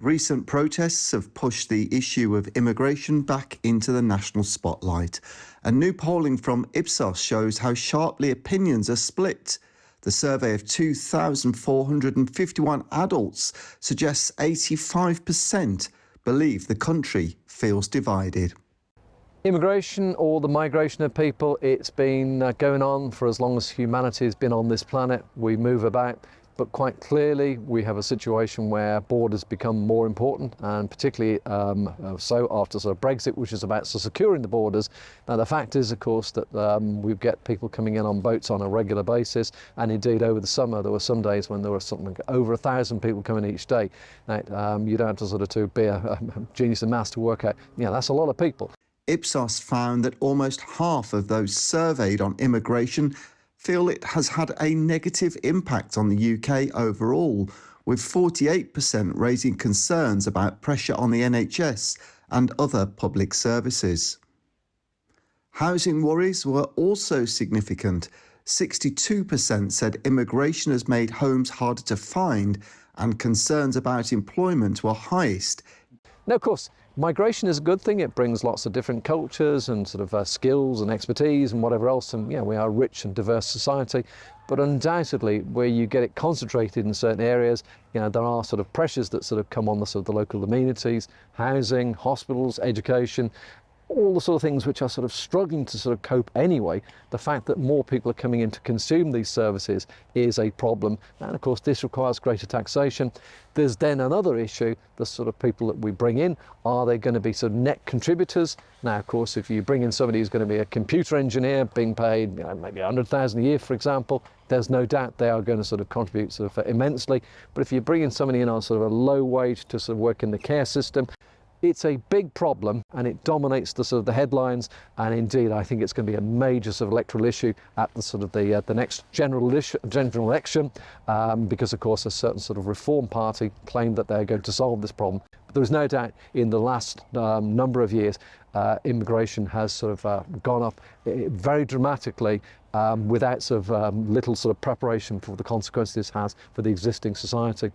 Recent protests have pushed the issue of immigration back into the national spotlight. And new polling from Ipsos shows how sharply opinions are split. The survey of 2,451 adults suggests 85% believe the country feels divided. Immigration, or the migration of people, it's been going on for as long as humanity has been on this planet. We move about, but quite clearly we have a situation where borders become more important, and particularly so after sort of Brexit, which is about securing the borders. Now the fact is, of course, that we get people coming in on boats on a regular basis, and indeed over the summer there were some days when there were something like over 1,000 people coming each day. Now, you don't have to sort of to be a genius of maths to work out, that's a lot of people. Ipsos found that almost half of those surveyed on immigration feel it has had a negative impact on the UK overall, with 48% raising concerns about pressure on the NHS and other public services. Housing worries were also significant. 62% said immigration has made homes harder to find, and concerns about employment were highest. Now, of course, migration is a good thing. It brings lots of different cultures and sort of skills and expertise and whatever else. And we are a rich and diverse society. But undoubtedly, where you get it concentrated in certain areas, there are sort of pressures that sort of come on the sort of the local amenities, housing, hospitals, education, all the sort of things which are sort of struggling to sort of cope anyway. The fact that more people are coming in to consume these services is a problem. And of course, this requires greater taxation. There's then another issue, the sort of people that we bring in, are they going to be sort of net contributors? Now, of course, if you bring in somebody who's going to be a computer engineer being paid maybe 100,000 a year, for example, there's no doubt they are going to sort of contribute sort of immensely. But if you bring in somebody in on sort of a low wage to sort of work in the care system, it's a big problem, and it dominates the sort of the headlines. And indeed, I think it's going to be a major sort of electoral issue at the sort of the next general election, because of course a certain sort of Reform Party claim that they're going to solve this problem. But there is no doubt in the last number of years, immigration has sort of gone up very dramatically, without sort of little sort of preparation for the consequences this has for the existing society.